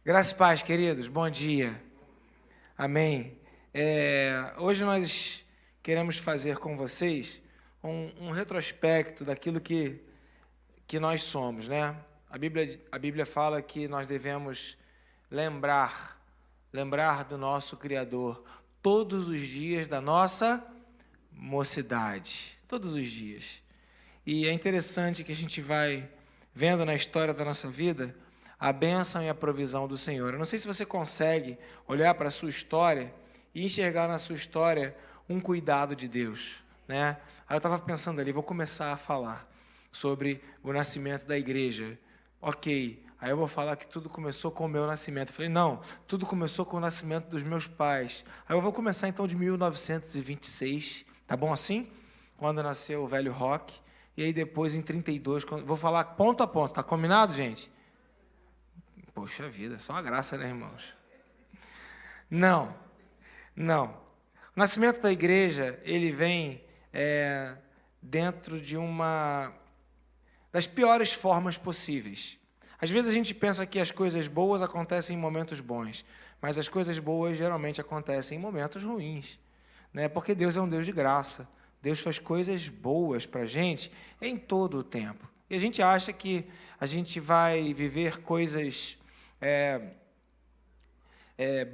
Graças e paz, queridos, bom dia. Amém. Hoje nós queremos fazer com vocês um retrospecto daquilo que nós somos, né? A Bíblia fala que nós devemos lembrar do nosso Criador todos os dias da nossa mocidade, todos os dias. E é interessante que a gente vai vendo na história da nossa vida a bênção e a provisão do Senhor. Eu não sei se você consegue olhar para a sua história e enxergar na sua história um cuidado de Deus, né? Aí eu estava pensando ali, vou começar a falar sobre o nascimento da igreja. Ok, aí eu vou falar que tudo começou com o meu nascimento. Eu falei, não, tudo começou com o nascimento dos meus pais. Aí eu vou começar então de 1926, tá bom assim? Quando nasceu o velho rock. E aí depois em 32, vou falar ponto a ponto, tá combinado, gente? Poxa vida, só a graça, né, irmãos? Não, não. O nascimento da igreja, ele vem dentro de uma das piores formas possíveis. Às vezes a gente pensa que as coisas boas acontecem em momentos bons, mas as coisas boas geralmente acontecem em momentos ruins, né? Porque Deus é um Deus de graça. Deus faz coisas boas para a gente em todo o tempo. E a gente acha que a gente vai viver coisas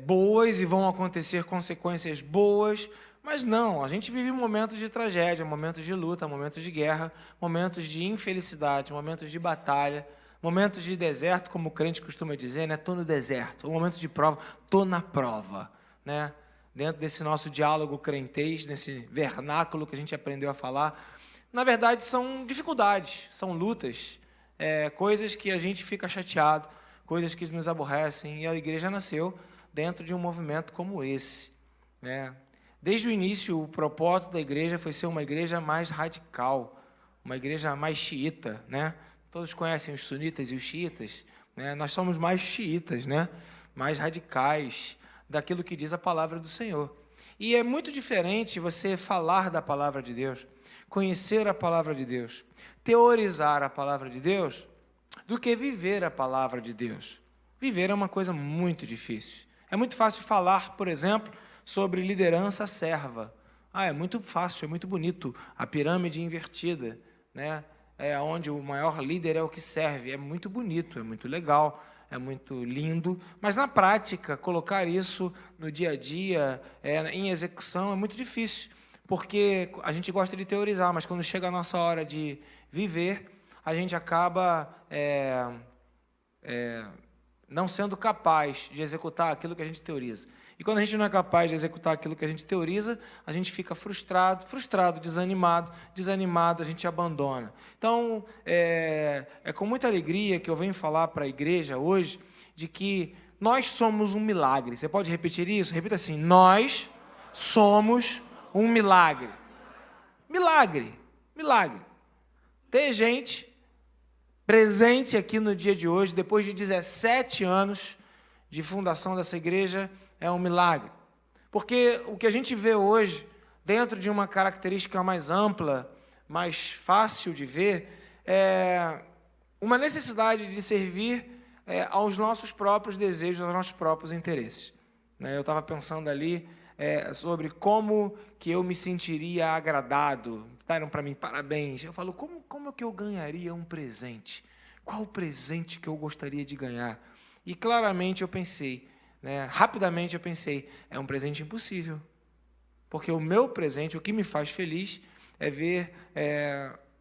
boas e vão acontecer consequências boas, mas não, a gente vive momentos de tragédia, momentos de luta, momentos de guerra, momentos de infelicidade, momentos de batalha, momentos de deserto, como o crente costuma dizer, né? Estou no deserto, momentos de prova, estou na prova, né? Dentro desse nosso diálogo crentez, nesse vernáculo que a gente aprendeu a falar, na verdade são dificuldades, são lutas, coisas que a gente fica chateado, coisas que nos aborrecem, e a igreja nasceu dentro de um movimento como esse, né? Desde o início, o propósito da igreja foi ser uma igreja mais radical, uma igreja mais xiita, né? Todos conhecem os sunitas e os xiitas, né? Nós somos mais xiitas, né? Mais radicais daquilo que diz a palavra do Senhor. E é muito diferente você falar da palavra de Deus, conhecer a palavra de Deus, teorizar a palavra de Deus, do que viver a palavra de Deus. Viver é uma coisa muito difícil. É muito fácil falar, por exemplo, sobre liderança serva. É muito fácil, é muito bonito. A pirâmide invertida, né? Onde o maior líder é o que serve. É muito bonito, é muito legal, é muito lindo. Mas, na prática, colocar isso no dia a dia, em execução, é muito difícil. Porque a gente gosta de teorizar, mas quando chega a nossa hora de viver, a gente acaba não sendo capaz de executar aquilo que a gente teoriza. E quando a gente não é capaz de executar aquilo que a gente teoriza, a gente fica frustrado, desanimado, a gente abandona. Então, é com muita alegria que eu venho falar para a igreja hoje de que nós somos um milagre. Você pode repetir isso? Repita assim: nós somos um milagre. Milagre, milagre. Ter gente presente aqui no dia de hoje, depois de 17 anos de fundação dessa igreja, é um milagre. Porque o que a gente vê hoje, dentro de uma característica mais ampla, mais fácil de ver, é uma necessidade de servir aos nossos próprios desejos, aos nossos próprios interesses. Eu estava pensando ali sobre como que eu me sentiria agradado. Deram para mim parabéns. Eu falo, como que eu ganharia um presente? Qual o presente que eu gostaria de ganhar? E claramente eu pensei, rapidamente eu pensei, é um presente impossível. Porque o meu presente, o que me faz feliz, é ver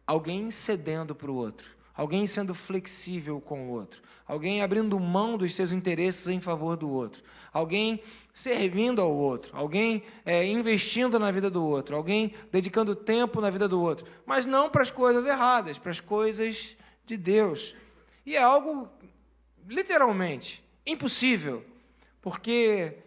alguém cedendo para o outro, alguém sendo flexível com o outro, alguém abrindo mão dos seus interesses em favor do outro, alguém servindo ao outro, alguém investindo na vida do outro, alguém dedicando tempo na vida do outro, mas não para as coisas erradas, para as coisas de Deus. E é algo, literalmente, impossível, porque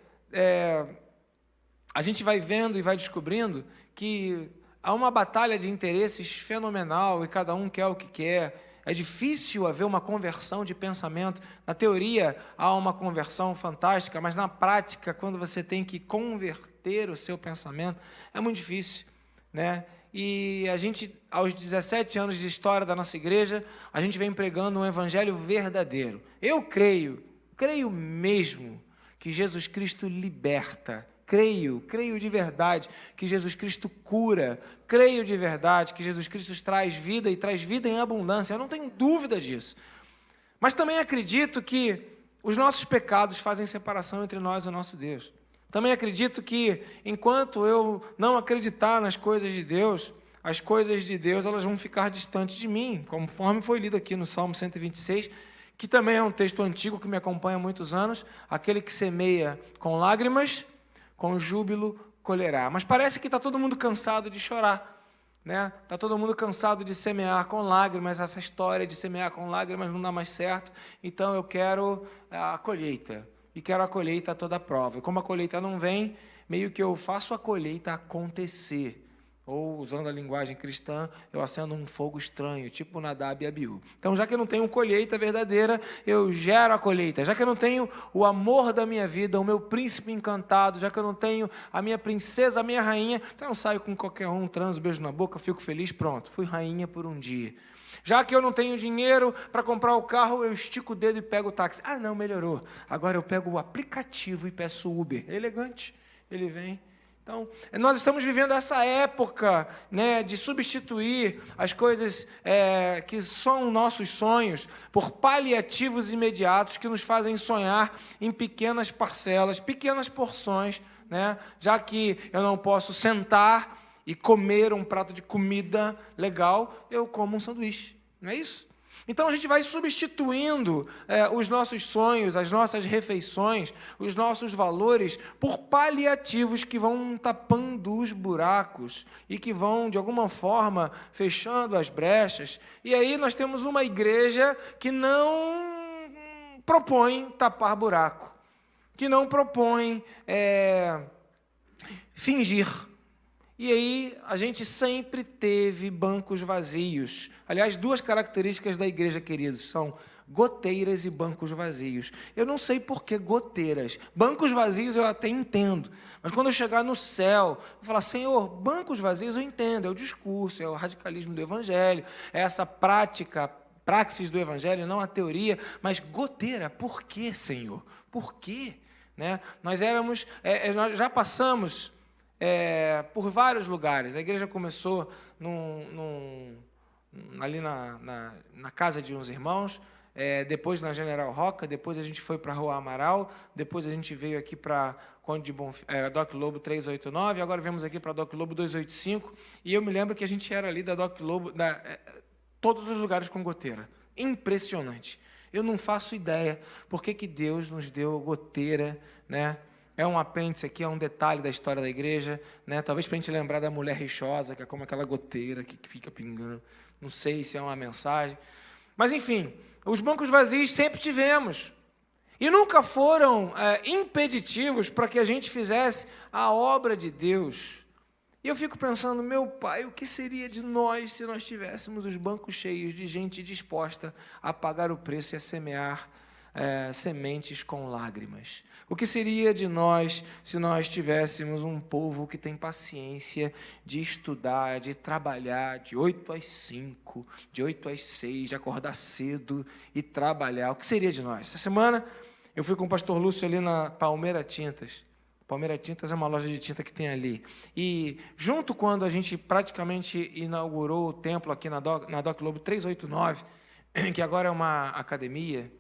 a gente vai vendo e vai descobrindo que há uma batalha de interesses fenomenal e cada um quer o que quer. É difícil haver uma conversão de pensamento. Na teoria, há uma conversão fantástica, mas na prática, quando você tem que converter o seu pensamento, é muito difícil, né? E a gente, aos 17 anos de história da nossa igreja, a gente vem pregando um evangelho verdadeiro. Eu creio creio mesmo que Jesus Cristo liberta, creio de verdade que Jesus Cristo cura, creio de verdade que Jesus Cristo traz vida e traz vida em abundância, eu não tenho dúvida disso. Mas também acredito que os nossos pecados fazem separação entre nós e o nosso Deus. Também acredito que, enquanto eu não acreditar nas coisas de Deus, as coisas de Deus elas vão ficar distantes de mim, conforme foi lido aqui no Salmo 126, que também é um texto antigo que me acompanha há muitos anos, aquele que semeia com lágrimas, com júbilo colherá. Mas parece que está todo mundo cansado de chorar. Está todo mundo cansado de semear com lágrimas, essa história de semear com lágrimas não dá mais certo, então eu quero a colheita, e quero a colheita a toda prova. E como a colheita não vem, meio que eu faço a colheita acontecer, ou, usando a linguagem cristã, eu acendo um fogo estranho, tipo Nadab e Abiú. Então, já que eu não tenho colheita verdadeira, eu gero a colheita. Já que eu não tenho o amor da minha vida, o meu príncipe encantado, já que eu não tenho a minha princesa, a minha rainha, então eu saio com qualquer um, transo, beijo na boca, fico feliz, pronto, fui rainha por um dia. Já que eu não tenho dinheiro para comprar o carro, eu estico o dedo e pego o táxi. Ah, não, melhorou. Agora eu pego o aplicativo e peço Uber. É elegante, ele vem. Então, nós estamos vivendo essa época, de substituir as coisas que são nossos sonhos por paliativos imediatos que nos fazem sonhar em pequenas parcelas, pequenas porções, já que eu não posso sentar e comer um prato de comida legal, eu como um sanduíche, não é isso? Então, a gente vai substituindo os nossos sonhos, as nossas refeições, os nossos valores, por paliativos que vão tapando os buracos e que vão, de alguma forma, fechando as brechas. E aí nós temos uma igreja que não propõe tapar buraco, que não propõe fingir. E aí, a gente sempre teve bancos vazios. Aliás, duas características da igreja, queridos, são goteiras e bancos vazios. Eu não sei por que goteiras. Bancos vazios eu até entendo. Mas quando eu chegar no céu, eu vou falar, Senhor, bancos vazios eu entendo. É o discurso, é o radicalismo do Evangelho, é essa praxis do Evangelho, não a teoria. Mas goteira, por quê, Senhor? Por quê? Nós já passamos por vários lugares. A igreja começou ali na casa de uns irmãos, depois na General Roca, depois a gente foi para a Rua Amaral, depois a gente veio aqui para Conde de Doc Lobo 389, agora viemos aqui para Doc Lobo 285, e eu me lembro que a gente era ali da Doc Lobo, todos os lugares com goteira. Impressionante. Eu não faço ideia por que Deus nos deu goteira, É um apêndice aqui, é um detalhe da história da igreja, talvez para a gente lembrar da mulher rixosa, que é como aquela goteira que fica pingando. Não sei se é uma mensagem. Mas, enfim, os bancos vazios sempre tivemos. E nunca foram impeditivos para que a gente fizesse a obra de Deus. E eu fico pensando, meu Pai, o que seria de nós se nós tivéssemos os bancos cheios de gente disposta a pagar o preço e a semear sementes com lágrimas? O que seria de nós se nós tivéssemos um povo que tem paciência de estudar, de trabalhar de 8 às 5, de 8 às 6, de acordar cedo e trabalhar? O que seria de nós? Essa semana eu fui com o pastor Lúcio ali na Palmeira Tintas. Palmeira Tintas é uma loja de tinta que tem ali. E junto quando a gente praticamente inaugurou o templo aqui na Doc Lobo 389, que agora é uma academia,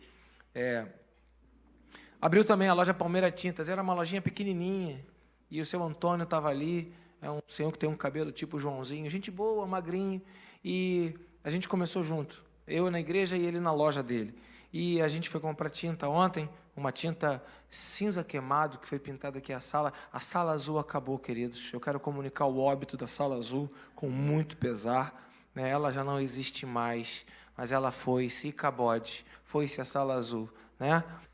abriu também a loja Palmeira Tintas. Era uma lojinha pequenininha, e o seu Antônio estava ali, é um senhor que tem um cabelo tipo Joãozinho, gente boa, magrinho, e a gente começou junto, eu na igreja e ele na loja dele. E a gente foi comprar tinta ontem, uma tinta cinza queimado, que foi pintada aqui a sala azul acabou, queridos. Eu quero comunicar o óbito da sala azul com muito pesar, ela já não existe mais, mas ela foi-se, cabode, foi-se a sala azul,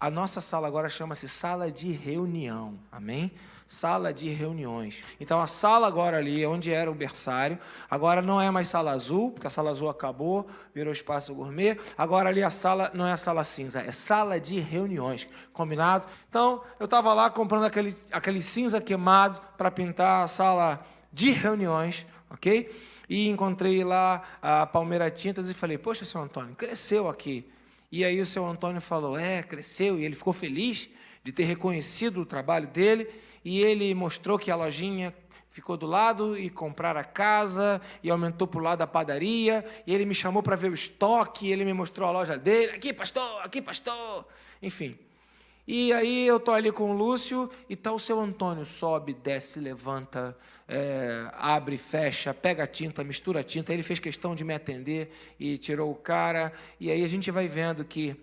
A nossa sala agora chama-se sala de reunião, amém? Sala de reuniões. Então, a sala agora ali, onde era o berçário, agora não é mais sala azul, porque a sala azul acabou, virou espaço gourmet. Agora ali a sala não é a sala cinza, é sala de reuniões, combinado? Então, eu estava lá comprando aquele cinza queimado para pintar a sala de reuniões, ok? E encontrei lá a Palmeira Tintas e falei, poxa, seu Antônio, cresceu aqui. E aí o seu Antônio falou, cresceu, e ele ficou feliz de ter reconhecido o trabalho dele, e ele mostrou que a lojinha ficou do lado, e compraram a casa, e aumentou para o lado da padaria, e ele me chamou para ver o estoque, ele me mostrou a loja dele, aqui pastor, enfim. E aí eu estou ali com o Lúcio, e está o seu Antônio, sobe, desce, levanta, abre, fecha, pega a tinta, mistura a tinta. Ele fez questão de me atender e tirou o cara. E aí a gente vai vendo que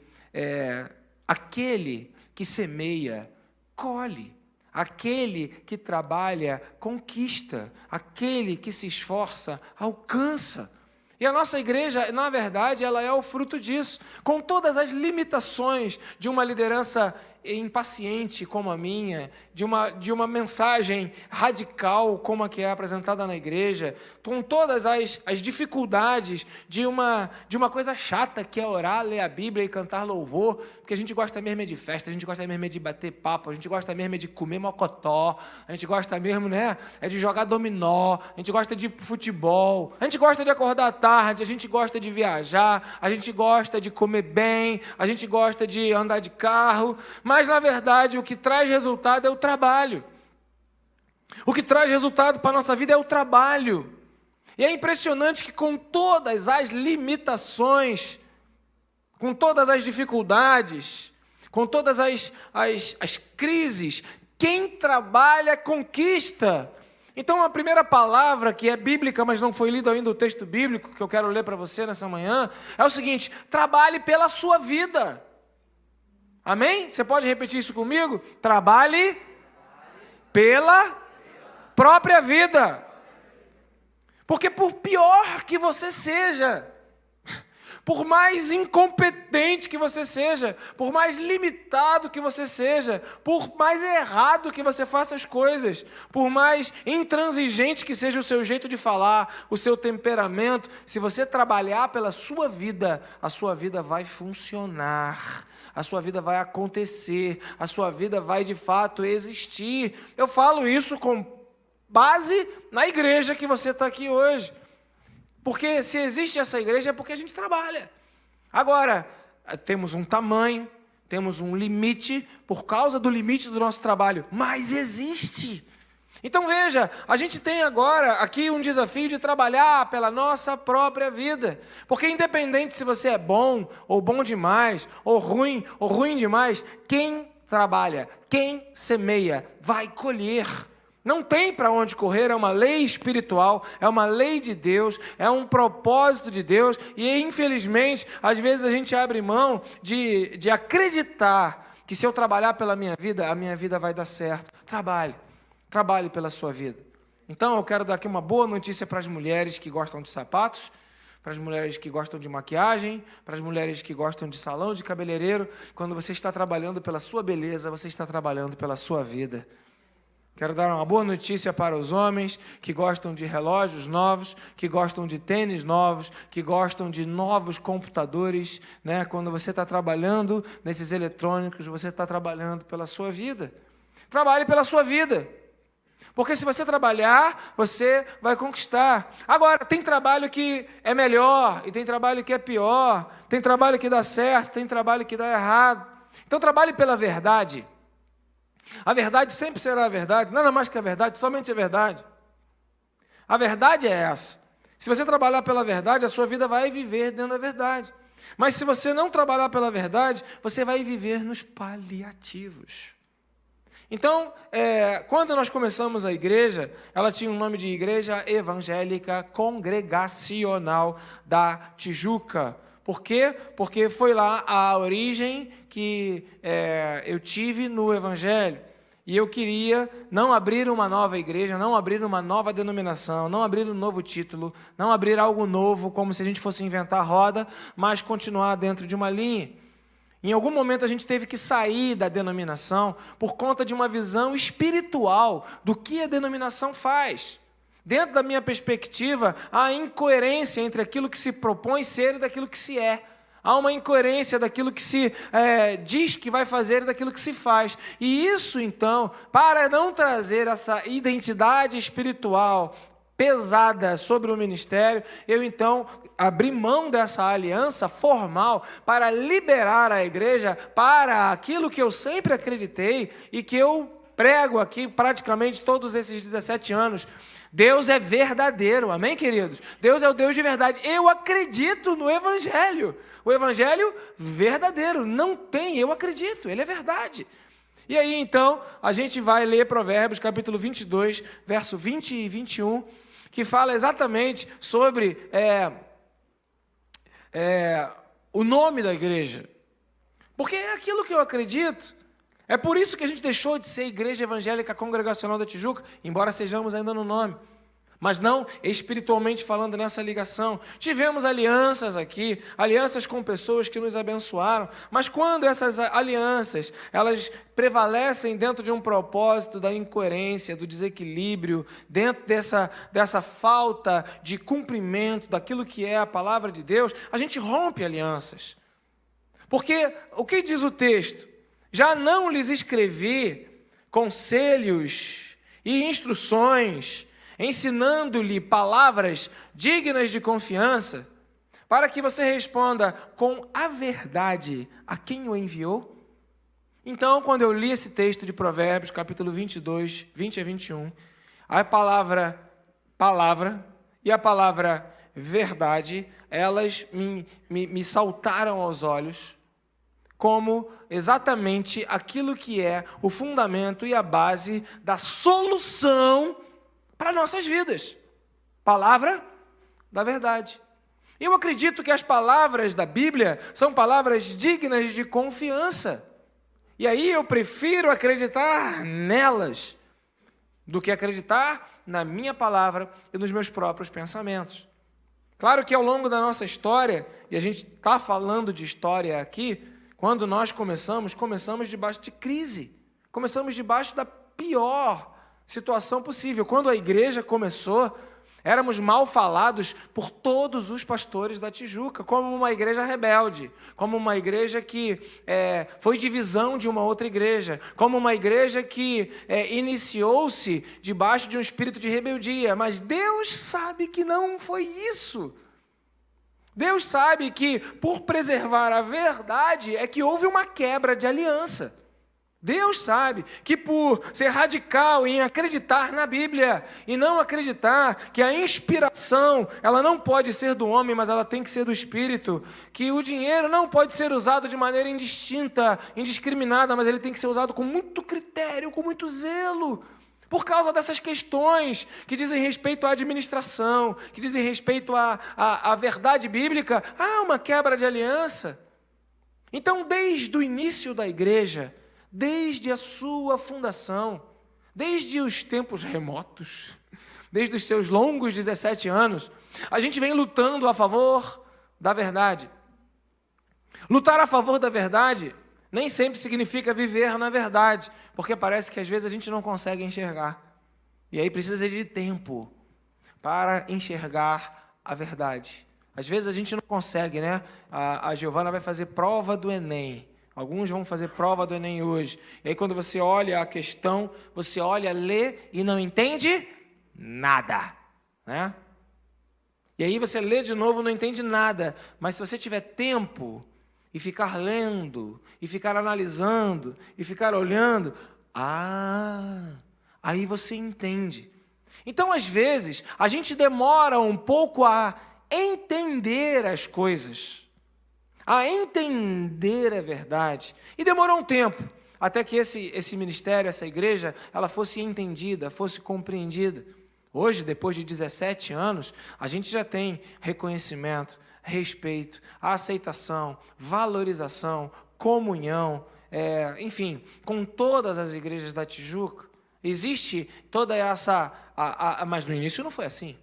aquele que semeia, colhe. Aquele que trabalha, conquista. Aquele que se esforça, alcança. E a nossa igreja, na verdade, ela é o fruto disso, com todas as limitações de uma liderança impaciente como a minha, de uma mensagem radical como a que é apresentada na igreja, com todas as dificuldades de uma coisa chata que é orar, ler a Bíblia e cantar louvor, porque a gente gosta mesmo de festa, a gente gosta mesmo de bater papo, a gente gosta mesmo de comer mocotó, a gente gosta mesmo, de jogar dominó, a gente gosta de futebol, a gente gosta de acordar à tarde, a gente gosta de viajar, a gente gosta de comer bem, a gente gosta de andar de carro, mas, na verdade, o que traz resultado é o trabalho. O que traz resultado para a nossa vida é o trabalho. E é impressionante que com todas as limitações, com todas as dificuldades, com todas as crises, quem trabalha conquista. Então, a primeira palavra, que é bíblica, mas não foi lido ainda o texto bíblico, que eu quero ler para você nessa manhã, é o seguinte: trabalhe pela sua vida. Amém? Você pode repetir isso comigo? Trabalhe pela própria vida. Porque por pior que você seja, por mais incompetente que você seja, por mais limitado que você seja, por mais errado que você faça as coisas, por mais intransigente que seja o seu jeito de falar, o seu temperamento, se você trabalhar pela sua vida, a sua vida vai funcionar. A sua vida vai acontecer, a sua vida vai de fato existir. Eu falo isso com base na igreja que você está aqui hoje. Porque se existe essa igreja é porque a gente trabalha. Agora, temos um tamanho, temos um limite, por causa do limite do nosso trabalho, mas existe. Então veja, a gente tem agora aqui um desafio de trabalhar pela nossa própria vida, porque independente se você é bom ou bom demais, ou ruim demais, quem trabalha, quem semeia, vai colher. Não tem para onde correr, é uma lei espiritual, é uma lei de Deus, é um propósito de Deus, e infelizmente, às vezes a gente abre mão de acreditar que se eu trabalhar pela minha vida, a minha vida vai dar certo. Trabalhe pela sua vida. Então, eu quero dar aqui uma boa notícia para as mulheres que gostam de sapatos, para as mulheres que gostam de maquiagem, para as mulheres que gostam de salão de cabeleireiro. Quando você está trabalhando pela sua beleza, você está trabalhando pela sua vida. Quero dar uma boa notícia para os homens que gostam de relógios novos, que gostam de tênis novos, que gostam de novos computadores, Quando você está trabalhando nesses eletrônicos, você está trabalhando pela sua vida. Trabalhe pela sua vida. Porque se você trabalhar, você vai conquistar. Agora, tem trabalho que é melhor e tem trabalho que é pior. Tem trabalho que dá certo, tem trabalho que dá errado. Então, trabalhe pela verdade. A verdade sempre será a verdade. Nada mais que a verdade, somente a verdade. A verdade é essa. Se você trabalhar pela verdade, a sua vida vai viver dentro da verdade. Mas se você não trabalhar pela verdade, você vai viver nos paliativos. Então, quando nós começamos a igreja, ela tinha um nome de Igreja Evangélica Congregacional da Tijuca. Por quê? Porque foi lá a origem que eu tive no Evangelho. E eu queria não abrir uma nova igreja, não abrir uma nova denominação, não abrir um novo título, não abrir algo novo, como se a gente fosse inventar roda, mas continuar dentro de uma linha. Em algum momento a gente teve que sair da denominação por conta de uma visão espiritual do que a denominação faz. Dentro da minha perspectiva, há incoerência entre aquilo que se propõe ser e daquilo que se é. Há uma incoerência daquilo que se diz que vai fazer e daquilo que se faz. E isso, então, para não trazer essa identidade espiritual pesada sobre o ministério, eu então abri mão dessa aliança formal para liberar a igreja para aquilo que eu sempre acreditei e que eu prego aqui praticamente todos esses 17 anos. Deus é verdadeiro, amém, queridos? Deus é o Deus de verdade. Eu acredito no Evangelho. O Evangelho verdadeiro, não tem, eu acredito, ele é verdade. E aí, então, a gente vai ler Provérbios, capítulo 22, verso 20 e 21, que fala exatamente sobre o nome da igreja. Porque é aquilo que eu acredito. É por isso que a gente deixou de ser Igreja Evangélica Congregacional da Tijuca, embora sejamos ainda no nome. Mas não espiritualmente falando nessa ligação. Tivemos alianças aqui, alianças com pessoas que nos abençoaram, mas quando essas alianças, elas prevalecem dentro de um propósito da incoerência, do desequilíbrio, dentro dessa falta de cumprimento daquilo que é a palavra de Deus, a gente rompe alianças. Porque o que diz o texto? Já não lhes escrevi conselhos e instruções, ensinando-lhe palavras dignas de confiança, para que você responda com a verdade a quem o enviou? Então, quando eu li esse texto de Provérbios, capítulo 22, 20 a 21, a palavra e a palavra verdade, elas me saltaram aos olhos, como exatamente aquilo que é o fundamento e a base da solução para nossas vidas. Palavra da verdade. Eu acredito que as palavras da Bíblia são palavras dignas de confiança. E aí eu prefiro acreditar nelas do que acreditar na minha palavra e nos meus próprios pensamentos. Claro que ao longo da nossa história, e a gente está falando de história aqui, quando nós começamos debaixo de crise. Começamos debaixo da pior situação possível. Quando a igreja começou, éramos mal falados por todos os pastores da Tijuca, como uma igreja rebelde, como uma igreja que foi divisão de uma outra igreja, como uma igreja que iniciou-se debaixo de um espírito de rebeldia. Mas Deus sabe que não foi isso. Deus sabe que, por preservar a verdade, é que houve uma quebra de aliança. Deus sabe que, por ser radical em acreditar na Bíblia e não acreditar que a inspiração, ela não pode ser do homem, mas ela tem que ser do Espírito, que o dinheiro não pode ser usado de maneira indistinta, indiscriminada, mas ele tem que ser usado com muito critério, com muito zelo, por causa dessas questões que dizem respeito à administração, que dizem respeito à verdade bíblica, há uma quebra de aliança. Então, desde o início da igreja, desde a sua fundação, desde os tempos remotos, desde os seus longos 17 anos, a gente vem lutando a favor da verdade. Lutar a favor da verdade nem sempre significa viver na verdade, porque parece que às vezes a gente não consegue enxergar. E aí precisa de tempo para enxergar a verdade. Às vezes a gente não consegue, né? A Giovana vai fazer prova do Enem. Alguns vão fazer prova do Enem hoje. E aí quando você olha a questão, você olha, lê e não entende nada, né? E aí você lê de novo, não entende nada. Mas se você tiver tempo e ficar lendo, e ficar analisando, e ficar olhando, aí você entende. Então, às vezes, a gente demora um pouco a entender as coisas, a entender a verdade. E demorou um tempo, até que esse ministério, essa igreja, ela fosse entendida, fosse compreendida. Hoje, depois de 17 anos, a gente já tem reconhecimento, respeito, aceitação, valorização, comunhão, enfim, com todas as igrejas da Tijuca. Existe toda essa... mas no início não foi assim.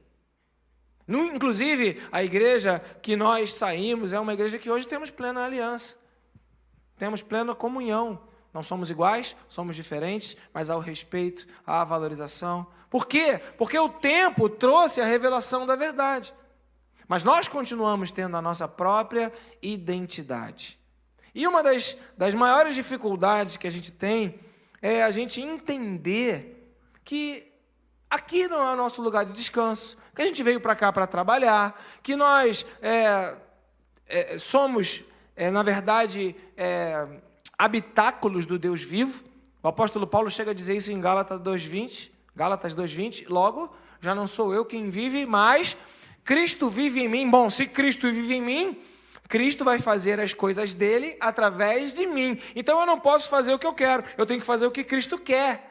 Inclusive, a igreja que nós saímos é uma igreja que hoje temos plena aliança. Temos plena comunhão. Não somos iguais, somos diferentes, mas há o respeito, há a valorização. Por quê? Porque o tempo trouxe a revelação da verdade. Mas nós continuamos tendo a nossa própria identidade. E uma das maiores dificuldades que a gente tem é a gente entender que aqui não é o nosso lugar de descanso, que a gente veio para cá para trabalhar, que nós somos, na verdade, habitáculos do Deus vivo. O apóstolo Paulo chega a dizer isso em Gálatas 2:20, logo, já não sou eu quem vive, mas Cristo vive em mim. Bom, se Cristo vive em mim, Cristo vai fazer as coisas dele através de mim. Então eu não posso fazer o que eu quero, eu tenho que fazer o que Cristo quer.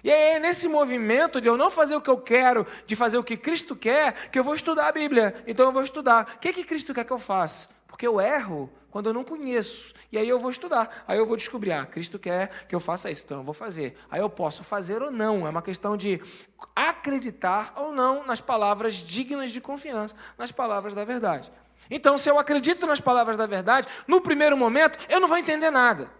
E é nesse movimento de eu não fazer o que eu quero, de fazer o que Cristo quer, que eu vou estudar a Bíblia. Então eu vou estudar. O que Cristo quer que eu faça? Porque eu erro quando eu não conheço. E aí eu vou estudar. Aí eu vou descobrir, Cristo quer que eu faça isso, então eu vou fazer. Aí eu posso fazer ou não. É uma questão de acreditar ou não nas palavras dignas de confiança, nas palavras da verdade. Então, se eu acredito nas palavras da verdade, no primeiro momento, eu não vou entender nada.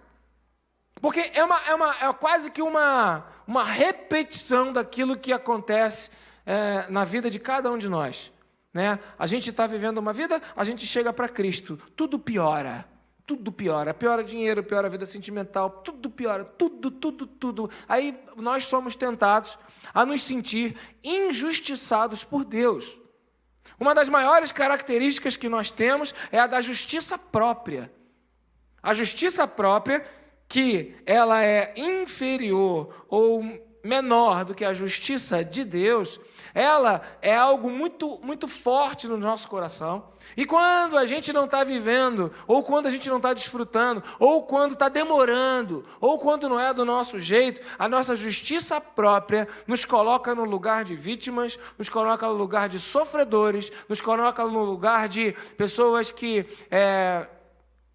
Porque é quase que uma repetição daquilo que acontece na vida de cada um de nós. Né? A gente está vivendo uma vida, a gente chega para Cristo, tudo piora. Piora dinheiro, piora a vida sentimental, tudo piora, tudo. Aí nós somos tentados a nos sentir injustiçados por Deus. Uma das maiores características que nós temos é a da justiça própria. A justiça própria, que ela é inferior ou menor do que a justiça de Deus, ela é algo muito, muito forte no nosso coração. E quando a gente não está vivendo, ou quando a gente não está desfrutando, ou quando está demorando, ou quando não é do nosso jeito, a nossa justiça própria nos coloca no lugar de vítimas, nos coloca no lugar de sofredores, nos coloca no lugar de pessoas que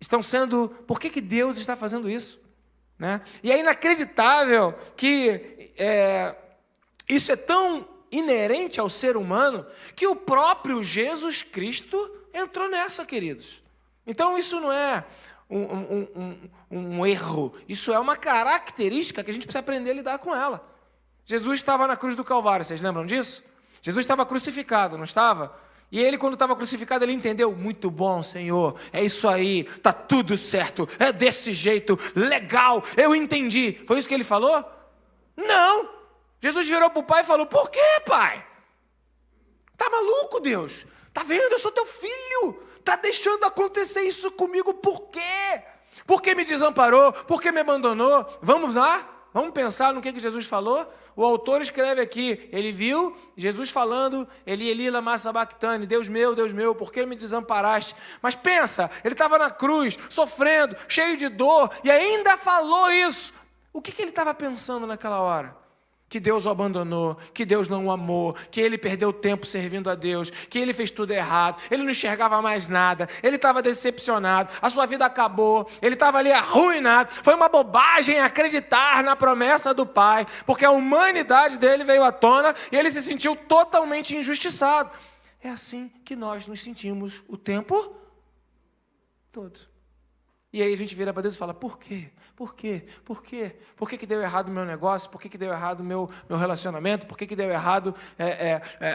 estão sendo... Por que Deus está fazendo isso? Né? E é inacreditável que isso é tão inerente ao ser humano que o próprio Jesus Cristo entrou nessa, queridos. Então isso não é um erro, isso é uma característica que a gente precisa aprender a lidar com ela. Jesus estava na cruz do Calvário, vocês lembram disso? Jesus estava crucificado, não estava? E ele, quando estava crucificado, ele entendeu: muito bom, Senhor, é isso aí, está tudo certo, é desse jeito, legal, eu entendi. Foi isso que ele falou? Não! Jesus virou para o pai e falou: por quê, pai? Tá maluco, Deus? Tá vendo? Eu sou teu filho, tá deixando acontecer isso comigo, por quê? Por que me desamparou? Por que me abandonou? Vamos lá? Vamos pensar no que Jesus falou? O autor escreve aqui, ele viu Jesus falando, Eli lama sabachthani, Deus meu, por que me desamparaste? Mas pensa, ele estava na cruz, sofrendo, cheio de dor, e ainda falou isso. O que ele estava pensando naquela hora? Que Deus o abandonou, que Deus não o amou, que ele perdeu tempo servindo a Deus, que ele fez tudo errado, ele não enxergava mais nada, ele estava decepcionado, a sua vida acabou, ele estava ali arruinado. Foi uma bobagem acreditar na promessa do Pai, porque a humanidade dele veio à tona e ele se sentiu totalmente injustiçado. É assim que nós nos sentimos o tempo todo. E aí a gente vira para Deus e fala: por quê? Por quê? Por quê? Por que deu errado o meu negócio? Por que deu errado o meu relacionamento? Por que deu errado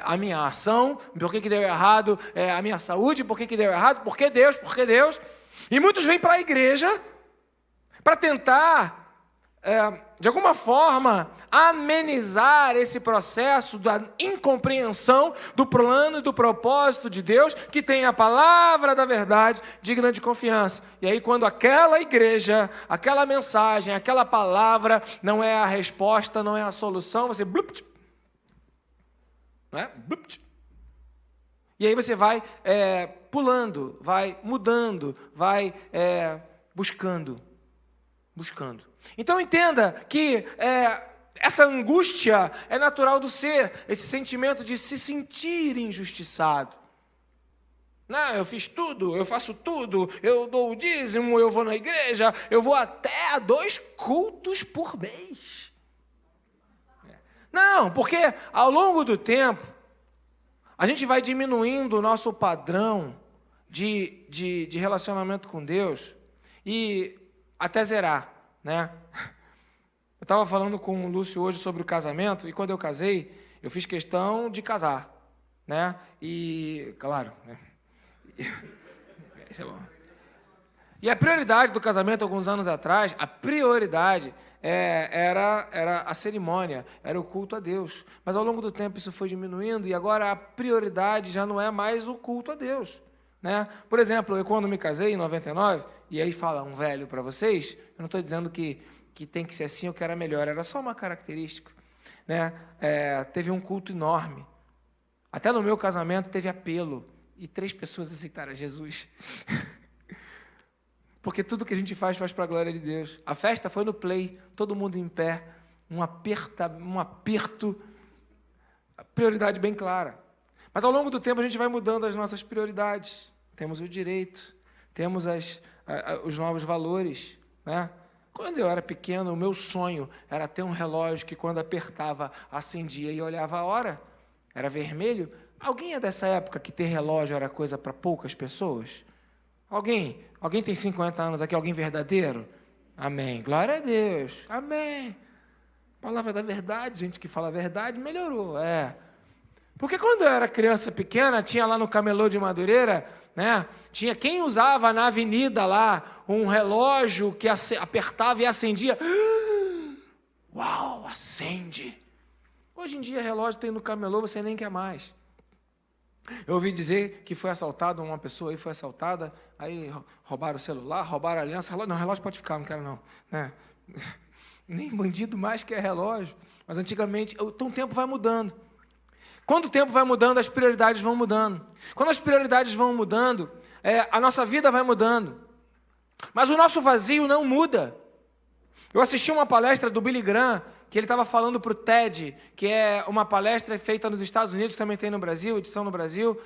a minha ação? Por que deu errado a minha saúde? Por que deu errado? Por que Deus? Por que Deus? E muitos vêm para a igreja para tentar, de alguma forma, amenizar esse processo da incompreensão do plano e do propósito de Deus, que tem a palavra da verdade digna de confiança. E aí, quando aquela igreja, aquela mensagem, aquela palavra não é a resposta, não é a solução, você blupt, não é? Blupt. E aí você vai pulando, vai mudando, vai buscando. Então entenda que essa angústia é natural do ser, esse sentimento de se sentir injustiçado. Não, eu fiz tudo, eu faço tudo, eu dou o dízimo, eu vou na igreja, eu vou até a 2 cultos por mês. Não, porque ao longo do tempo, a gente vai diminuindo o nosso padrão de relacionamento com Deus e até zerar, né? Eu estava falando com o Lúcio hoje sobre o casamento, e quando eu casei, eu fiz questão de casar, né? E, claro, né? Isso é bom. E a prioridade do casamento, alguns anos atrás, a prioridade era a cerimônia, era o culto a Deus. Mas ao longo do tempo isso foi diminuindo e agora a prioridade já não é mais o culto a Deus, né? Por exemplo, eu quando me casei em 99, e aí fala um velho para vocês, eu não estou dizendo que tem que ser assim ou que era melhor, era só uma característica, né? Teve um culto enorme. Até no meu casamento teve apelo e 3 pessoas aceitaram Jesus. Porque tudo que a gente faz para a glória de Deus. A festa foi no play, todo mundo em pé, um aperto, a prioridade bem clara. Mas ao longo do tempo a gente vai mudando as nossas prioridades. Temos o direito, temos os novos valores, né? Quando eu era pequeno, o meu sonho era ter um relógio que quando apertava, acendia e olhava a hora. Era vermelho. Alguém é dessa época que ter relógio era coisa para poucas pessoas? Alguém tem 50 anos aqui? Alguém verdadeiro? Amém. Glória a Deus. Amém. Palavra da verdade, gente que fala a verdade, melhorou. Porque quando eu era criança pequena, tinha lá no Camelô de Madureira, né? Tinha quem usava na avenida lá um relógio que apertava e acendia. Uau, acende. Hoje em dia relógio tem no Camelô, você nem quer mais. Eu ouvi dizer que foi assaltado, uma pessoa aí foi assaltada, aí roubaram o celular, roubaram a aliança. Não, relógio pode ficar, não quero não. Né? Nem bandido mais quer relógio. Mas antigamente, então o tempo vai mudando. Quando o tempo vai mudando, as prioridades vão mudando. Quando as prioridades vão mudando, a nossa vida vai mudando. Mas o nosso vazio não muda. Eu assisti uma palestra do Billy Graham, que ele estava falando para o TED, que é uma palestra feita nos Estados Unidos, também tem no Brasil, edição no Brasil,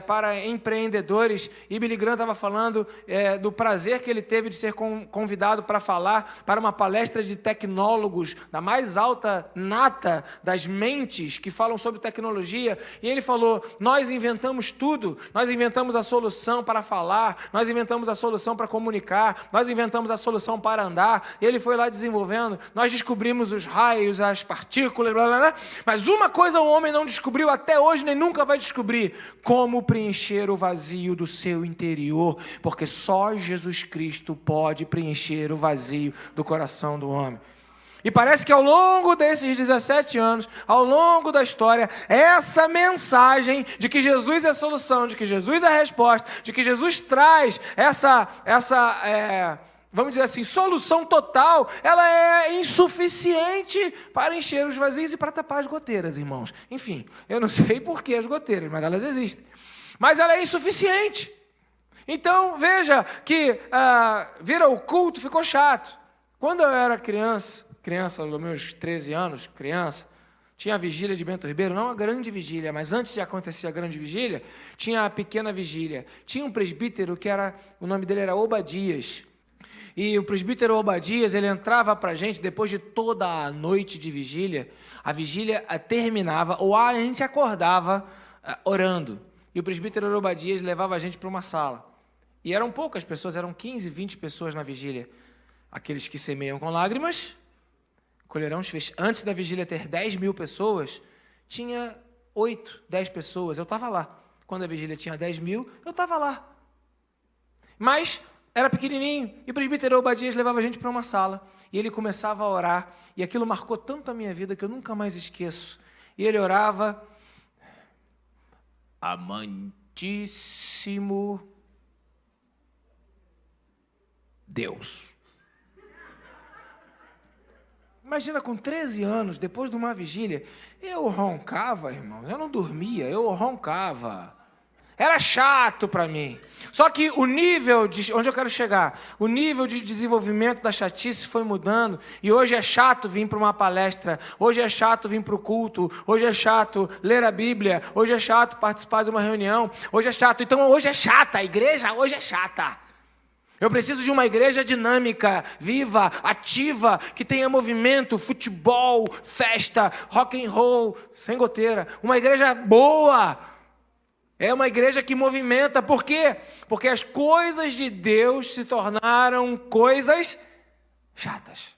para empreendedores, e Billy Graham estava falando do prazer que ele teve de ser convidado para falar para uma palestra de tecnólogos, da mais alta nata das mentes que falam sobre tecnologia, e ele falou, nós inventamos tudo, nós inventamos a solução para falar, nós inventamos a solução para comunicar, nós inventamos a solução para andar, e ele foi lá desenvolvendo, nós descobrimos os raios, as partículas, blá, blá, blá, mas uma coisa o homem não descobriu até hoje, nem nunca vai descobrir, como preencher o vazio do seu interior, porque só Jesus Cristo pode preencher o vazio do coração do homem. E parece que ao longo desses 17 anos, ao longo da história, essa mensagem de que Jesus é a solução, de que Jesus é a resposta, de que Jesus traz vamos dizer assim, solução total, ela é insuficiente para encher os vazios e para tapar as goteiras, irmãos. Enfim, eu não sei por que as goteiras, mas elas existem. Mas ela é insuficiente. Então, veja que vira o culto, ficou chato. Quando eu era criança, aos meus 13 anos, tinha a vigília de Bento Ribeiro, não a grande vigília, mas antes de acontecer a grande vigília, tinha a pequena vigília. Tinha um presbítero que o nome dele era Obadias. E o presbítero Obadias, ele entrava para a gente, depois de toda a noite de vigília, a vigília terminava, ou a gente acordava orando. E o presbítero Obadias levava a gente para uma sala. E eram poucas pessoas, eram 15, 20 pessoas na vigília. Aqueles que semeiam com lágrimas, colherão os feixes. Antes da vigília ter 10 mil pessoas, tinha 8, 10 pessoas. Eu estava lá. Quando a vigília tinha 10 mil, eu estava lá. Mas era pequenininho, e o presbítero Obadias levava a gente para uma sala, e ele começava a orar, e aquilo marcou tanto a minha vida que eu nunca mais esqueço. E ele orava, amantíssimo Deus. Imagina, com 13 anos, depois de uma vigília, eu roncava, irmãos, eu não dormia, eu roncava. Era chato para mim. Só que o nível onde eu quero chegar, o nível de desenvolvimento da chatice foi mudando, e hoje é chato vir para uma palestra, hoje é chato vir para o culto, hoje é chato ler a Bíblia, hoje é chato participar de uma reunião, hoje é chato. Então hoje é chata, a igreja hoje é chata. Eu preciso de uma igreja dinâmica, viva, ativa, que tenha movimento, futebol, festa, rock and roll, sem goteira. Uma igreja boa. É uma igreja que movimenta. Por quê? Porque as coisas de Deus se tornaram coisas chatas.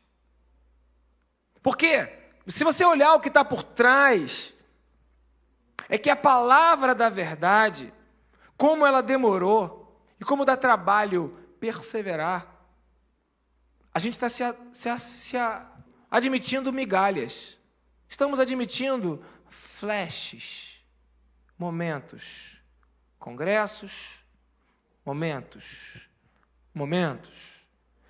Por quê? Se você olhar o que está por trás, é que a palavra da verdade, como ela demorou, e como dá trabalho perseverar, a gente está admitindo migalhas. Estamos admitindo flashes, momentos, congressos, momentos.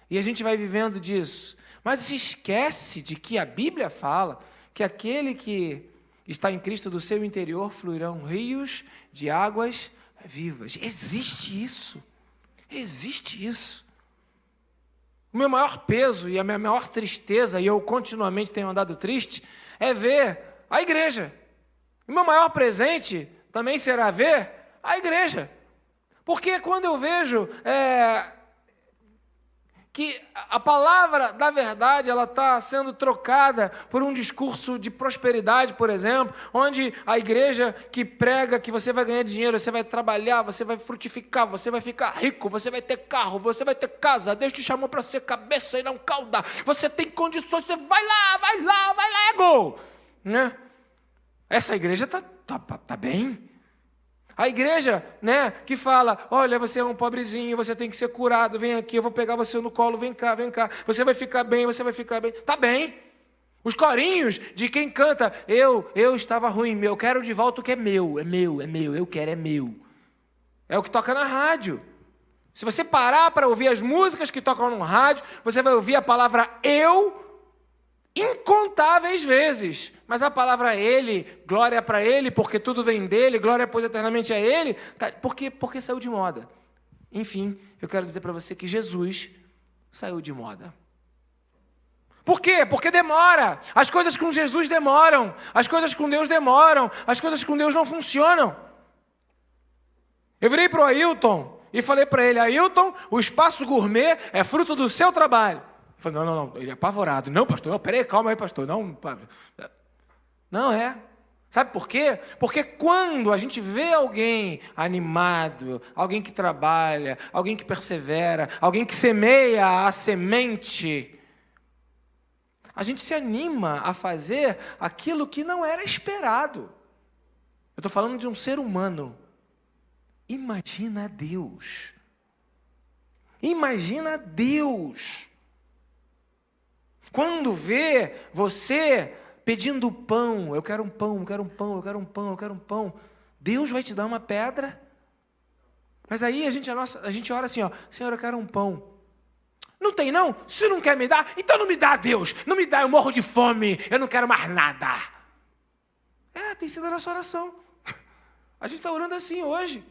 E a gente vai vivendo disso. Mas se esquece de que a Bíblia fala que aquele que está em Cristo, do seu interior fluirão rios de águas vivas. Existe isso. Existe isso. O meu maior peso e a minha maior tristeza, e eu continuamente tenho andado triste, é ver a igreja. O meu maior presente também será ver a igreja. Porque quando eu vejo que a palavra da verdade ela está sendo trocada por um discurso de prosperidade, por exemplo, onde a igreja que prega que você vai ganhar dinheiro, você vai trabalhar, você vai frutificar, você vai ficar rico, você vai ter carro, você vai ter casa, Deus te chamou para ser cabeça e não cauda, você tem condições, você vai lá, é gol, né? Essa igreja tá bem. A igreja, né, que fala, olha, você é um pobrezinho, você tem que ser curado, vem aqui, eu vou pegar você no colo, vem cá, você vai ficar bem, tá bem. Os corinhos de quem canta, eu estava ruim, eu quero de volta o que é meu, eu quero, é meu. É o que toca na rádio. Se você parar para ouvir as músicas que tocam no rádio, você vai ouvir a palavra eu incontáveis vezes, mas a palavra ele, glória para ele, porque tudo vem dele, glória pois eternamente a ele, porque saiu de moda. Enfim, eu quero dizer para você que Jesus saiu de moda. Por quê? Porque demora. As coisas com Jesus demoram, as coisas com Deus demoram, as coisas com Deus não funcionam. Eu virei para o Ailton e falei para ele, Ailton, o Espaço Gourmet é fruto do seu trabalho. Eu falei, não, ele é apavorado. Não, pastor, não, peraí, calma aí, pastor. Não é. Sabe por quê? Porque quando a gente vê alguém animado, alguém que trabalha, alguém que persevera, alguém que semeia a semente, a gente se anima a fazer aquilo que não era esperado. Eu estou falando de um ser humano. Imagina Deus. Imagina Deus. Quando vê você pedindo pão, eu quero um pão, Deus vai te dar uma pedra. Mas aí a gente ora assim, ó, Senhor, eu quero um pão. Não tem não? Se não quer me dar, então não me dá, Deus. Não me dá, eu morro de fome, eu não quero mais nada. Tem sido a nossa oração. A gente está orando assim hoje,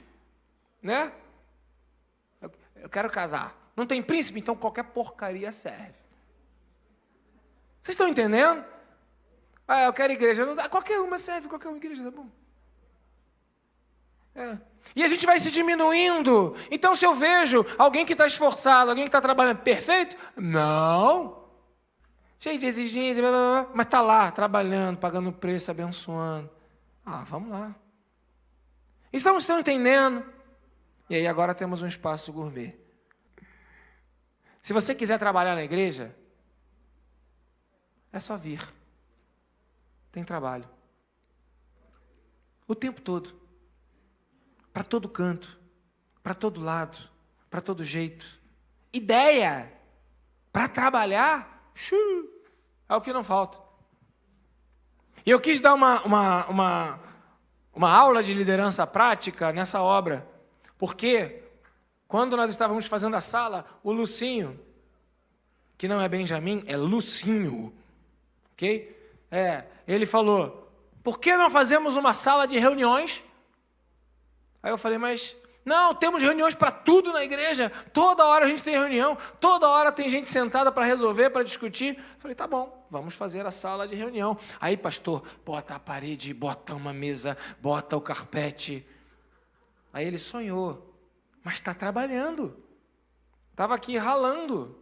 né? Eu quero casar. Não tem príncipe, então qualquer porcaria serve. Vocês estão entendendo? Eu quero igreja. Não dá. Qualquer uma serve, qualquer uma igreja, tá bom? E a gente vai se diminuindo. Então, se eu vejo alguém que está esforçado, alguém que está trabalhando perfeito, não. Cheio de exigência, mas está lá, trabalhando, pagando preço, abençoando. Vamos lá. Estão entendendo? E aí agora temos um Espaço Gourmet. Se você quiser trabalhar na igreja, é só vir. Tem trabalho. O tempo todo. Para todo canto. Para todo lado. Para todo jeito. Ideia. Para trabalhar. É o que não falta. E eu quis dar uma aula de liderança prática nessa obra. Porque quando nós estávamos fazendo a sala, o Lucinho, que não é Benjamin, é Lucinho, ok? Ele falou, por que não fazemos uma sala de reuniões? Aí eu falei, mas não, temos reuniões para tudo na igreja, toda hora a gente tem reunião, toda hora tem gente sentada para resolver, para discutir. Eu falei, tá bom, vamos fazer a sala de reunião. Aí, pastor, bota a parede, bota uma mesa, bota o carpete. Aí ele sonhou, mas está trabalhando, estava aqui ralando,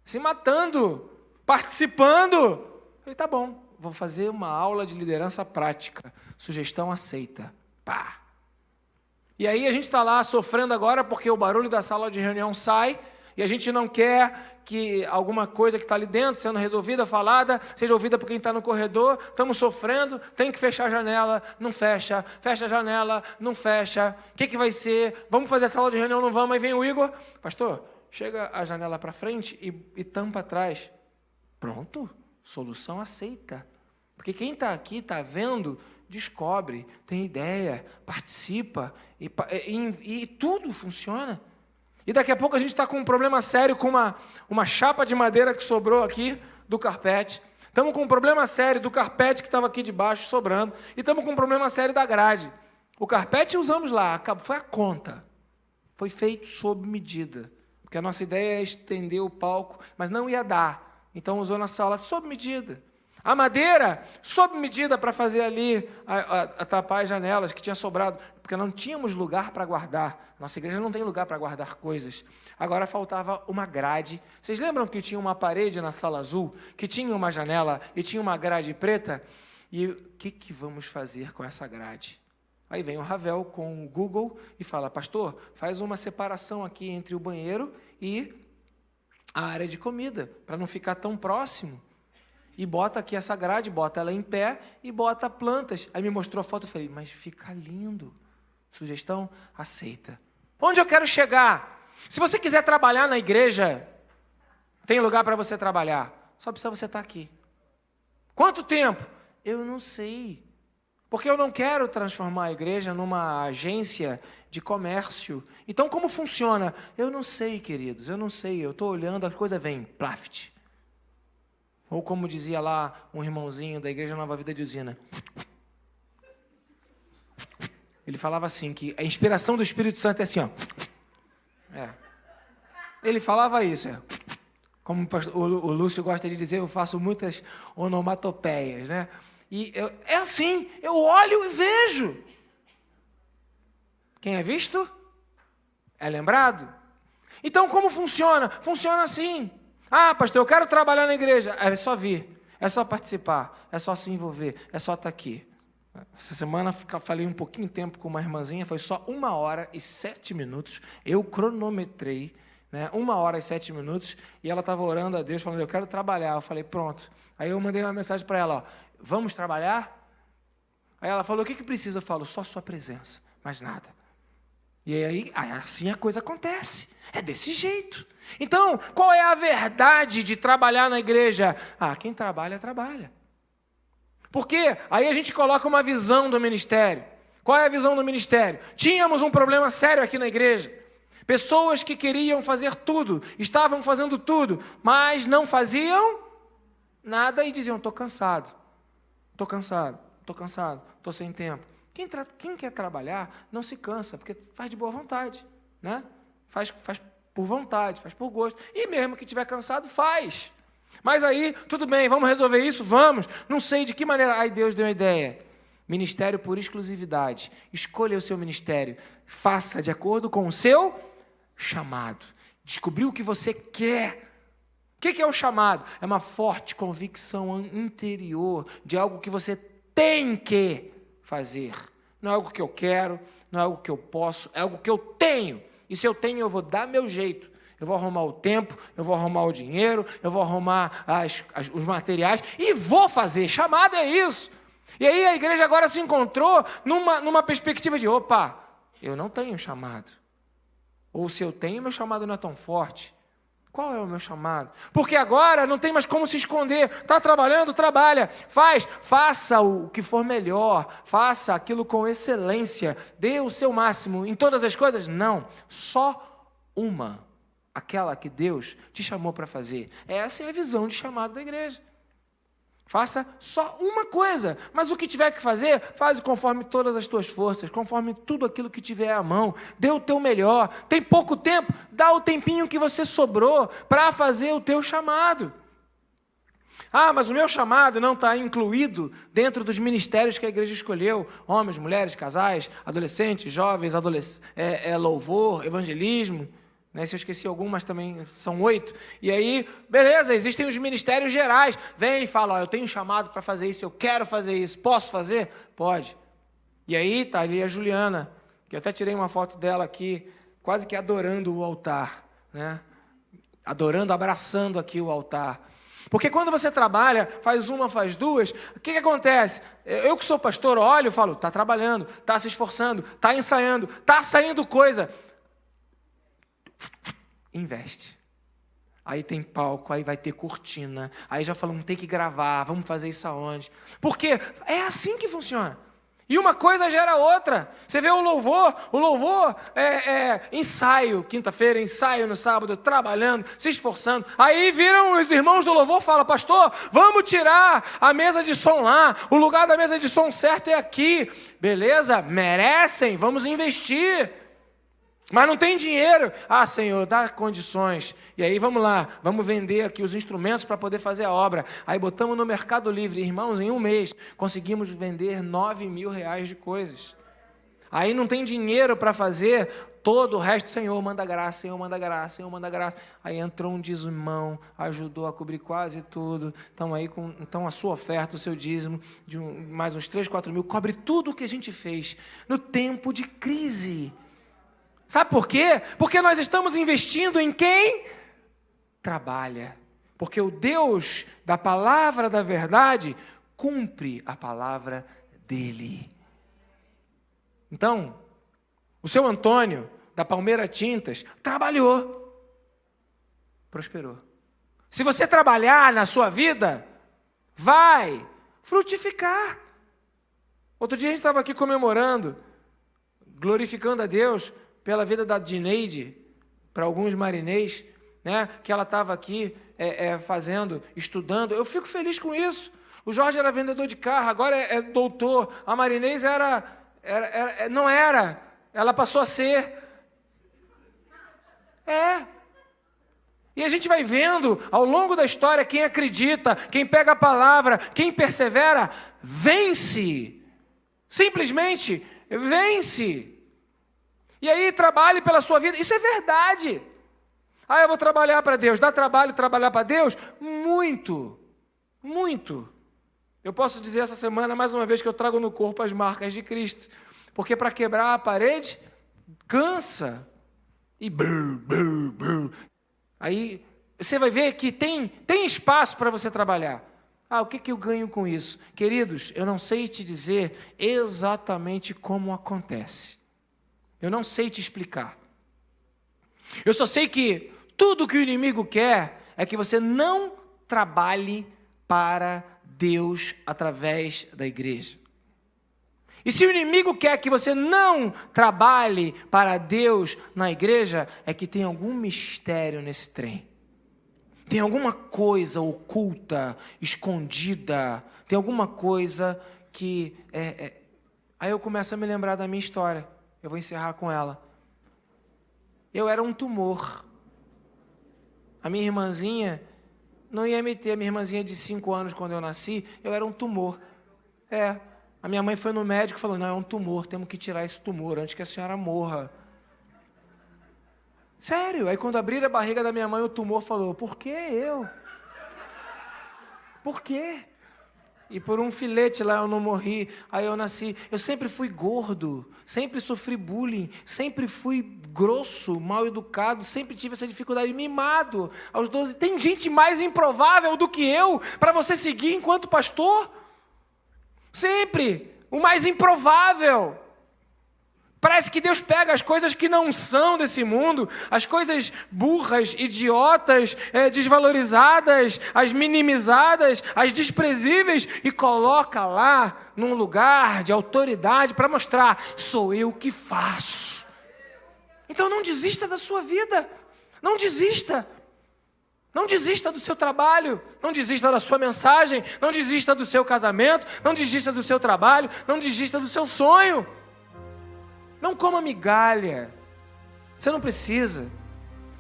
se matando, participando. Falei, tá bom, vou fazer uma aula de liderança prática. Sugestão aceita. Pá. E aí a gente está lá sofrendo agora porque o barulho da sala de reunião sai e a gente não quer que alguma coisa que está ali dentro, sendo resolvida, falada, seja ouvida por quem está no corredor. Estamos sofrendo, tem que fechar a janela, não fecha, fecha a janela, não fecha. O que vai ser? Vamos fazer a sala de reunião, não vamos? Aí vem o Igor, pastor, chega a janela para frente e tampa atrás. Pronto, solução aceita. Porque quem está aqui, está vendo, descobre, tem ideia, participa, e tudo funciona. E daqui a pouco a gente está com um problema sério com uma chapa de madeira que sobrou aqui do carpete. Estamos com um problema sério do carpete que estava aqui debaixo sobrando. E estamos com um problema sério da grade. O carpete usamos lá, foi a conta. Foi feito sob medida. Porque a nossa ideia é estender o palco, mas não ia dar. Então usou na sala sob medida. A madeira, sob medida para fazer ali, a tapar as janelas que tinha sobrado, porque não tínhamos lugar para guardar. Nossa igreja não tem lugar para guardar coisas. Agora faltava uma grade. Vocês lembram que tinha uma parede na sala azul, que tinha uma janela e tinha uma grade preta? E o que vamos fazer com essa grade? Aí vem o Ravel com o Google e fala, pastor, faz uma separação aqui entre o banheiro e a área de comida, para não ficar tão próximo. E bota aqui essa grade, bota ela em pé e bota plantas. Aí me mostrou a foto, eu falei, mas fica lindo. Sugestão? Aceita. Onde eu quero chegar? Se você quiser trabalhar na igreja, tem lugar para você trabalhar. Só precisa você estar aqui. Quanto tempo? Eu não sei. Porque eu não quero transformar a igreja numa agência de comércio. Então, como funciona? Eu não sei, queridos, eu não sei. Eu estou olhando, a coisa vem, plaft. Ou como dizia lá um irmãozinho da Igreja Nova Vida de Usina. Ele falava assim, que a inspiração do Espírito Santo é assim, ó. Ele falava isso, Como o Lúcio gosta de dizer, eu faço muitas onomatopeias, né? E é assim, eu olho e vejo. Quem é visto, é lembrado. Então, como funciona? Funciona assim. Ah, pastor, eu quero trabalhar na igreja. É só vir, é só participar, é só se envolver, é só estar aqui. Essa semana falei um pouquinho de tempo com uma irmãzinha, foi só 1h07. Eu cronometrei, né, 1h07, e ela estava orando a Deus, falando, eu quero trabalhar. Eu falei, pronto. Aí eu mandei uma mensagem para ela, vamos trabalhar? Aí ela falou, o que precisa? Eu falo, só sua presença, mais nada. E aí, assim a coisa acontece. É desse jeito. Então, qual é a verdade de trabalhar na igreja? Quem trabalha, trabalha. Por quê? Aí a gente coloca uma visão do ministério. Qual é a visão do ministério? Tínhamos um problema sério aqui na igreja. Pessoas que queriam fazer tudo, estavam fazendo tudo, mas não faziam nada e diziam, estou cansado, estou sem tempo. Quem quer trabalhar não se cansa, porque faz de boa vontade, né? Faz por vontade, faz por gosto. E mesmo que estiver cansado, faz. Mas aí, tudo bem, vamos resolver isso? Vamos. Não sei de que maneira. Aí Deus deu uma ideia. Ministério por exclusividade. Escolha o seu ministério. Faça de acordo com o seu chamado. Descobrir o que você quer. O que é o chamado? É uma forte convicção interior de algo que você tem que fazer. Não é algo que eu quero, não é algo que eu posso, é algo que eu tenho. E se eu tenho, eu vou dar meu jeito. Eu vou arrumar o tempo, eu vou arrumar o dinheiro, eu vou arrumar os materiais e vou fazer. Chamado é isso. E aí a igreja agora se encontrou numa perspectiva de, eu não tenho chamado. Ou se eu tenho, meu chamado não é tão forte. Qual é o meu chamado? Porque agora não tem mais como se esconder. Está trabalhando? Trabalha. Faça o que for melhor. Faça aquilo com excelência. Dê o seu máximo em todas as coisas? Não. Só uma. Aquela que Deus te chamou para fazer. Essa é a visão de chamado da igreja. Faça só uma coisa, mas o que tiver que fazer, faz conforme todas as tuas forças, conforme tudo aquilo que tiver à mão. Dê o teu melhor. Tem pouco tempo, dá o tempinho que você sobrou para fazer o teu chamado. Mas o meu chamado não está incluído dentro dos ministérios que a igreja escolheu. Homens, mulheres, casais, adolescentes, jovens, louvor, evangelismo. Se eu esqueci algum, mas também são 8. E aí, beleza, existem os ministérios gerais. Vem e fala, eu tenho chamado para fazer isso, eu quero fazer isso. Posso fazer? Pode. E aí está ali a Juliana, que eu até tirei uma foto dela aqui, quase que adorando o altar, né? Adorando, abraçando aqui o altar. Porque quando você trabalha, faz uma, faz duas, o que acontece? Eu que sou pastor, olho e falo, está trabalhando, está se esforçando, está ensaiando, está saindo coisa. investe. Aí tem palco, aí vai ter cortina, aí já falamos, tem que gravar, vamos fazer isso aonde? Porque é assim que funciona. E uma coisa gera outra. Você vê o louvor ensaio, quinta-feira, ensaio no sábado, trabalhando, se esforçando. Aí viram os irmãos do louvor e falam, pastor, vamos tirar a mesa de som lá, o lugar da mesa de som certo é aqui. Beleza, merecem, vamos investir. Mas não tem dinheiro. Ah, Senhor, dá condições. E aí vamos lá, vamos vender aqui os instrumentos para poder fazer a obra. Aí botamos no Mercado Livre. Irmãos, em um mês, conseguimos vender R$9.000 de coisas. Aí não tem dinheiro para fazer todo o resto. Senhor, manda graça, Senhor, manda graça, Senhor, manda graça. Aí entrou um dizimão, ajudou a cobrir quase tudo. Então a sua oferta, o seu dízimo, de mais uns 3, 4 mil, cobre tudo o que a gente fez no tempo de crise. Sabe por quê? Porque nós estamos investindo em quem trabalha. Porque o Deus da palavra da verdade cumpre a palavra dele. Então, o seu Antônio, da Palmeira Tintas, trabalhou, prosperou. Se você trabalhar na sua vida, vai frutificar. Outro dia a gente estava aqui comemorando, glorificando a Deus pela vida da Dineide, para alguns marinês, né, que ela estava aqui fazendo, estudando. Eu fico feliz com isso. O Jorge era vendedor de carro, agora é doutor. A Marinês não era, ela passou a ser. E a gente vai vendo, ao longo da história, quem acredita, quem pega a palavra, quem persevera, vence. Simplesmente vence. E aí, trabalhe pela sua vida. Isso é verdade. Eu vou trabalhar para Deus. Dá trabalho trabalhar para Deus? Muito. Muito. Eu posso dizer essa semana, mais uma vez, que eu trago no corpo as marcas de Cristo. Porque para quebrar a parede, cansa. E aí, você vai ver que tem espaço para você trabalhar. O que eu ganho com isso? Queridos, eu não sei te dizer exatamente como acontece. Eu não sei te explicar. Eu só sei que tudo que o inimigo quer é que você não trabalhe para Deus através da igreja. E se o inimigo quer que você não trabalhe para Deus na igreja, é que tem algum mistério nesse trem. Tem alguma coisa oculta, escondida. Tem alguma coisa que... Aí eu começo a me lembrar da minha história. Eu vou encerrar com ela. Eu era um tumor. A minha irmãzinha não ia me ter. A minha irmãzinha de 5 anos, quando eu nasci, eu era um tumor. A minha mãe foi no médico e falou, não, é um tumor, temos que tirar esse tumor antes que a senhora morra. Sério. Aí quando abriram a barriga da minha mãe, o tumor falou, por que eu? Por quê? E por um filete lá eu não morri, aí eu nasci. Eu sempre fui gordo, sempre sofri bullying, sempre fui grosso, mal educado, sempre tive essa dificuldade, mimado. Aos 12, tem gente mais improvável do que eu para você seguir enquanto pastor? Sempre, o mais improvável. Parece que Deus pega as coisas que não são desse mundo, as coisas burras, idiotas, desvalorizadas, as minimizadas, as desprezíveis, e coloca lá num lugar de autoridade para mostrar, sou eu que faço. Então não desista da sua vida, não desista. Não desista do seu trabalho, não desista da sua mensagem, não desista do seu casamento, não desista do seu trabalho, não desista do seu sonho. Não coma migalha, você não precisa.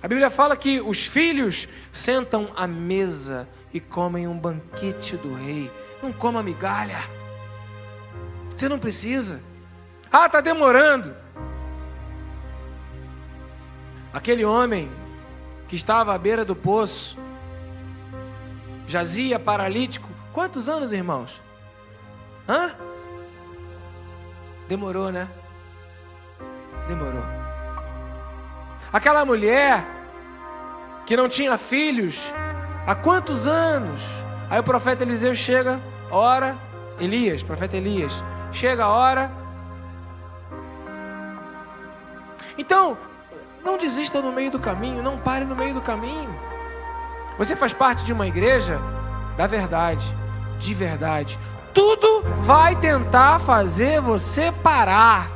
A Bíblia fala que os filhos sentam à mesa e comem um banquete do rei. Não coma migalha, você não precisa. Está demorando. Aquele homem que estava à beira do poço, jazia paralítico, quantos anos, irmãos? Demorou, né? Demorou. Aquela mulher que não tinha filhos, há quantos anos? Aí o profeta Eliseu chega, ora, profeta Elias, chega a hora. Então, Não desista no meio do caminho, não pare no meio do caminho. Você faz parte de uma igreja da verdade, de verdade. Tudo vai tentar fazer você parar.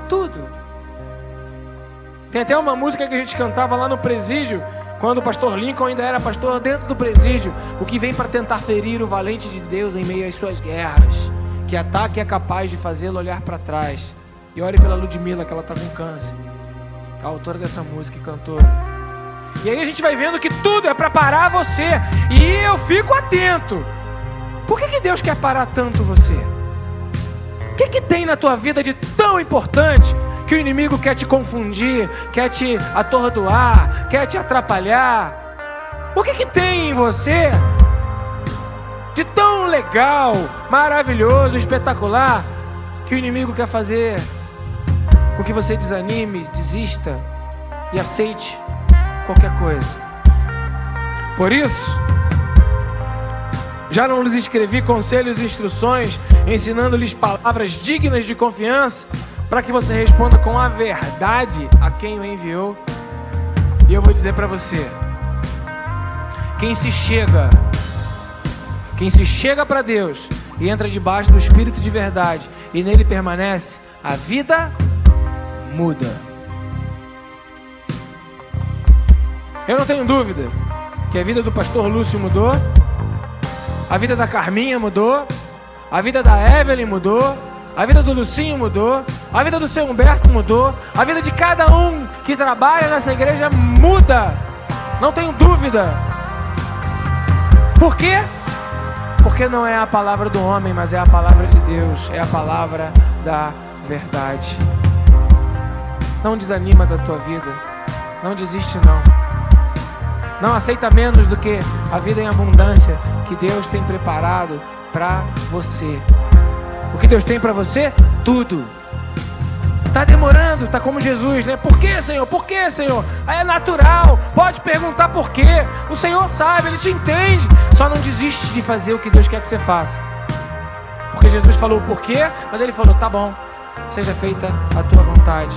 Tudo. Tem até uma música que a gente cantava lá no presídio, quando o pastor Lincoln ainda era pastor dentro do presídio. O que vem para tentar ferir o valente de Deus em meio às suas guerras. Que ataque é capaz de fazê-lo olhar para trás. E ore pela Ludmilla, que ela está com câncer. A autora dessa música e cantora. E aí a gente vai vendo que tudo é para parar você. E eu fico atento. Por que Deus quer parar tanto você? O que tem na tua vida de tão importante que o inimigo quer te confundir, quer te atordoar, quer te atrapalhar? O que tem em você de tão legal, maravilhoso, espetacular, que o inimigo quer fazer com que você desanime, desista e aceite qualquer coisa? Por isso, já não lhes escrevi conselhos e instruções, ensinando-lhes palavras dignas de confiança, para que você responda com a verdade a quem o enviou. E eu vou dizer para você, quem se chega para Deus e entra debaixo do Espírito de verdade e nele permanece, a vida muda. Eu não tenho dúvida que a vida do pastor Lúcio mudou, a vida da Carminha mudou, a vida da Evelyn mudou, a vida do Lucinho mudou, a vida do seu Humberto mudou, a vida de cada um que trabalha nessa igreja muda. Não tenho dúvida. Por quê? Porque não é a palavra do homem, mas é a palavra de Deus, é a palavra da verdade. Não desanima da tua vida, não desiste não. Não aceita menos do que a vida em abundância que Deus tem preparado para você. O que Deus tem para você? Tudo. Está demorando, está como Jesus, né? Por quê, Senhor? Por quê, Senhor? Aí é natural, pode perguntar por quê. O Senhor sabe, Ele te entende. Só não desiste de fazer o que Deus quer que você faça. Porque Jesus falou o porquê, mas Ele falou, tá bom, seja feita a tua vontade.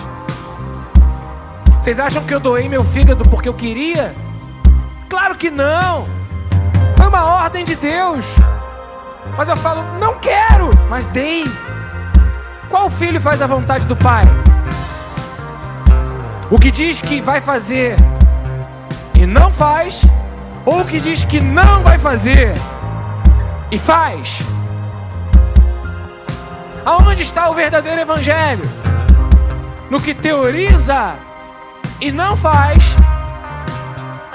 Vocês acham que eu doei meu fígado porque eu queria? Claro que não. Foi uma ordem de Deus. Mas eu falo, não quero, mas dei. Qual filho faz a vontade do pai? O que diz que vai fazer e não faz, ou o que diz que não vai fazer e faz? Aonde está o verdadeiro evangelho? No que teoriza e não faz,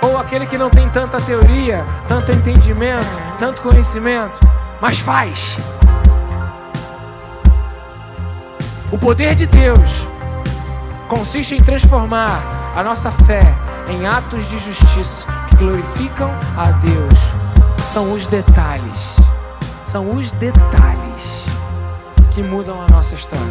ou aquele que não tem tanta teoria, tanto entendimento, tanto conhecimento, mas faz? O poder de Deus consiste em transformar a nossa fé em atos de justiça que glorificam a Deus. São os detalhes que mudam a nossa história.